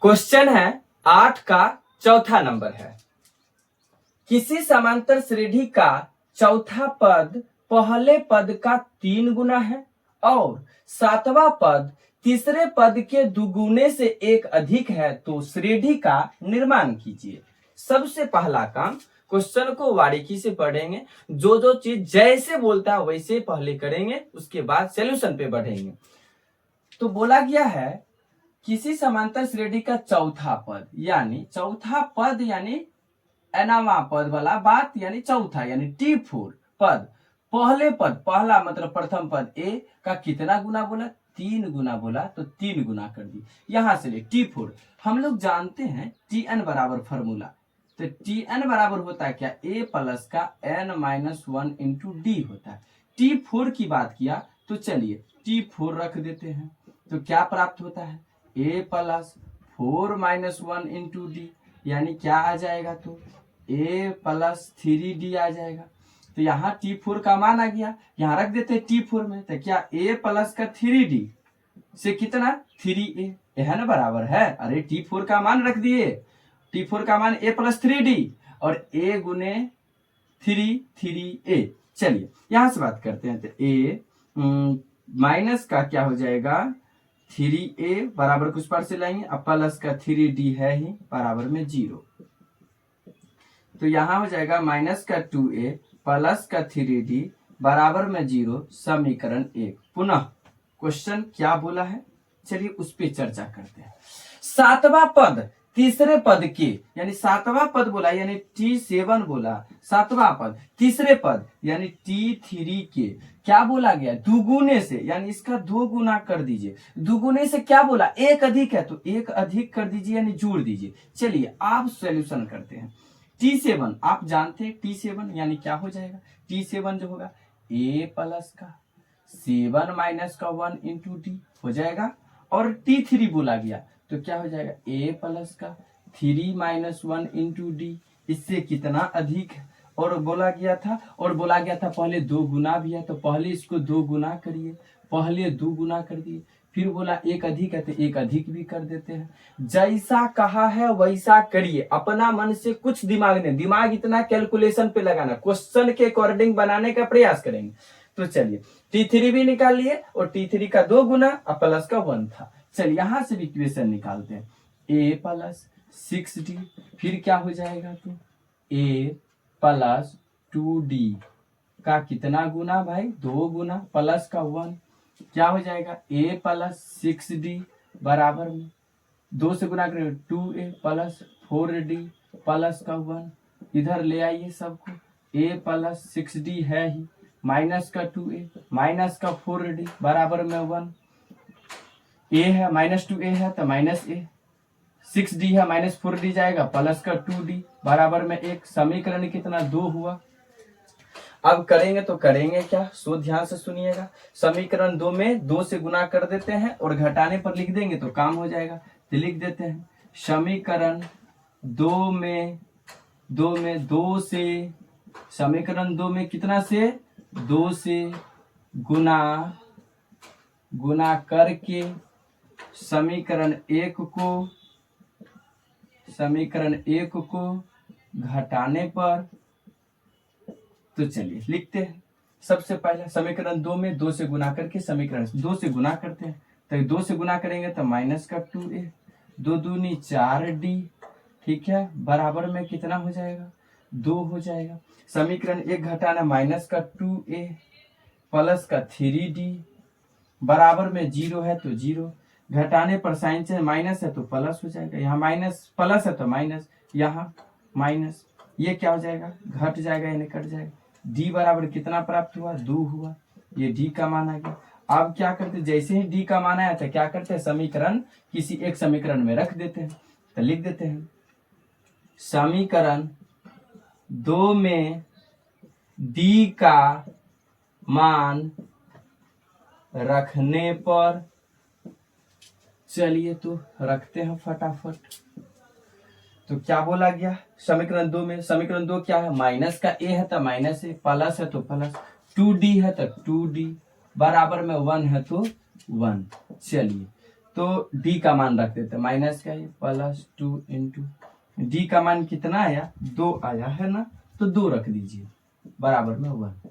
Question है 8 का चौथा नंबर है। किसी समांतर श्रेणी का चौथा पद पहले पद का 3 गुना है और सातवां पद तीसरे पद के दुगुने से 1 अधिक है तो श्रेणी का निर्माण कीजिए। सबसे पहला काम, क्वेश्चन को बारीकी से पढ़ेंगे, जो जो चीज जैसे बोलता है वैसे पहले करेंगे, उसके बाद सॉल्यूशन पे बढ़ेंगे। तो बोला गया है किसी समांतर श्रेणी का चौथा पद, यानी चौथा पद यानी एनावा पद वाला बात, यानी चौथा यानी T4 पद पहले पद, पहला मतलब प्रथम पद ए का कितना गुना बोला? 3 गुना बोला, तो 3 गुना कर दी। यहां से ले T4 हम लोग जानते हैं Tn बराबर फॉर्मूला, तो Tn बराबर होता है क्या? a प्लस का n-1 इंटू डी होता है। T4 की बात किया तो चलिए T4 रख देते हैं, तो क्या प्राप्त होता है? a प्लस 4-1 इंटू डी, यानी क्या आ जाएगा? तो a प्लस 3d आ जाएगा। तो यहाँ T4 का मान आ गया, यहाँ रख देते हैं T4 में, तो क्या a प्लस का 3d से कितना? 3a है ना, बराबर है। अरे T4 का मान रख दिए, T4 का मान a प्लस 3d और a गुने 3a। चलिए यहां से बात करते हैं, तो a माइनस का क्या हो जाएगा? 3a बराबर कुछ पर से लाएंगे, अब प्लस का 3d है ही बराबर में 0, तो यहां हो जाएगा माइनस का 2a प्लस का 3d बराबर में 0, समीकरण 1। पुनः क्वेश्चन क्या बोला है, चलिए उस पे चर्चा करते हैं। सातवां पद तीसरे पद के, यानी सातवां पद बोला यानी T7 बोला, सातवां पद तीसरे पद यानी T3 के क्या बोला गया? दुगुने से, यानी इसका 2 गुना कर दीजिए। दुगुने से क्या बोला? 1 अधिक है तो 1 अधिक कर दीजिए, यानी जोड़ दीजिए। चलिए आप सॉल्यूशन करते हैं। T7 आप जानते हैं, T7 यानी क्या हो जाएगा? T7 जो होगा a प्लस का 7 माइनस का 1 इंटू डी हो जाएगा, और T3 बोला गया तो क्या हो जाएगा? a प्लस का 3-1 इंटू डी, इससे कितना अधिक है? और बोला गया था पहले 2 गुना भी है, तो पहले इसको 2 गुना करिए, पहले 2 गुना कर दिए, फिर बोला 1 अधिक है तो 1 अधिक भी कर देते हैं। जैसा कहा है वैसा करिए, अपना मन से कुछ दिमाग नहीं, दिमाग इतना कैलकुलेशन पे लगाना, क्वेश्चन के अकॉर्डिंग बनाने का प्रयास करेंगे। तो चलिए T3 भी निकाल लिए, और T3 का 2 गुना और प्लस का 1 था। चलिए यहां से भी इक्वेशन निकालते हैं, a प्लस 6d, फिर क्या हो जाएगा? तो a प्लस 2d का कितना गुना भाई? 2 गुना, प्लस का 1, क्या हो जाएगा? a प्लस 6d बराबर में 2 से गुना करेंगे 2a प्लस 4d प्लस का 1, इधर ले आइए सबको, a प्लस 6d है ही, माइनस का 2a माइनस का 4d बराबर में 1, a है माइनस 2a है तो माइनस a, 6d है माइनस 4d जाएगा, प्लस का 2d बराबर में 1, समीकरण कितना? 2 हुआ। अब करेंगे तो करेंगे क्या, सो ध्यान से सुनिएगा। समीकरण 2 में 2 से गुना कर देते हैं और घटाने पर लिख देंगे तो काम हो जाएगा, तो लिख देते हैं समीकरण 2 में 2 से, समीकरण 2 में कितना से? 2 से गुना करके समीकरण 1 को घटाने पर, तो चलिए लिखते हैं। सबसे पहले समीकरण 2 में 2 से गुना करके समीकरण 2 से गुना करते हैं, तो 2 से गुना करेंगे तो माइनस का 2a, 2 दूनी 4d, ठीक है, बराबर में कितना हो जाएगा? 2 हो जाएगा। समीकरण 1 घटाना माइनस का 2a प्लस का 3d बराबर में 0 है तो 0, घटाने पर साइन से माइनस है तो प्लस हो जाएगा, यहाँ माइनस प्लस है तो माइनस, यहाँ माइनस, ये क्या हो जाएगा? घट जाएगा, यानी कट जाएगा। d बराबर कितना प्राप्त हुआ? 2 हुआ, ये d का मान आ गया। अब क्या करते? जैसे ही d का मान आया तो क्या करते हैं? समीकरण किसी एक समीकरण में रख देते हैं, तो लिख देते हैं समीकरण 2 में d का मान रखने पर, चलिए तो रखते हैं फटाफट। तो क्या बोला गया समीकरण 2 में? समीकरण 2 क्या है? माइनस का a है तो माइनस a, प्लस है तो प्लस, 2d है तो 2d बराबर में 1 है तो 1। चलिए तो डी का मान रख देते हैं माइनस का ये +2 इंटू डी का मान कितना आया 2 आया है ना, तो 2 रख दीजिए बराबर में 1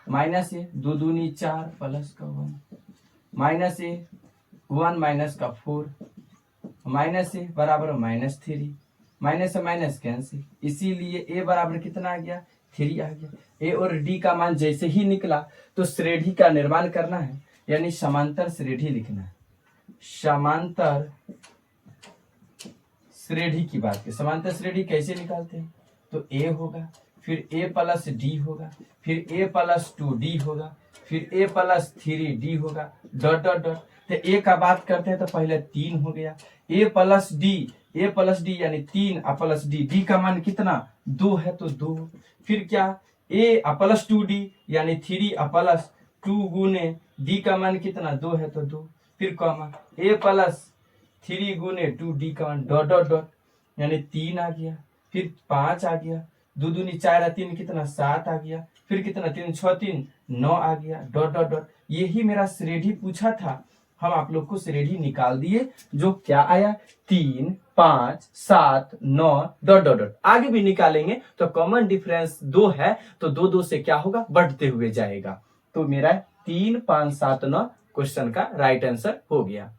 माइनस ये 2 दूनी 4 प्लस का 1 माइनस ये 1 माइनस का 4 माइनस ए बराबर -3 माइनस से माइनस कैंसिल, इसीलिए ए बराबर कितना आ गया 3 आ गया। ए और डी का मान जैसे ही निकला तो श्रेणी का निर्माण करना है, यानी समांतर श्रेणी लिखना है। समांतर श्रेणी की बात करें, समांतर श्रेणी कैसे निकालते हैं, तो ए होगा फिर a प्लस डी होगा फिर a प्लस 2d होगा फिर a प्लस 3d होगा डॉट डॉट डॉट। तो a का बात करते हैं तो पहले 3 हो गया, a प्लस डी यानी 3 प्लस डी का मान कितना 2 है तो 2, फिर क्या a प्लस 2d यानी 3 प्लस 2 गुने d का मान कितना 2 है तो 2, फिर कॉमा a प्लस 3 गुने 2d का मान डॉट डॉट डॉट यानी 3 आ गया, फिर 5 आ गया, 2 दूनी 4 3 कितना 7 आ गया, फिर कितना 3 6 3 9 आ गया डॉट डॉट डॉट। यही मेरा श्रेणी पूछा था, हम आप लोग को श्रेणी निकाल दिए, जो क्या आया 3 5 7 9 डॉट डॉट डॉट। आगे भी निकालेंगे तो कॉमन डिफरेंस 2 है तो 2 2 से क्या होगा बढ़ते हुए जाएगा। तो मेरा 3 5 7 9 क्वेश्चन का राइट आंसर हो गया।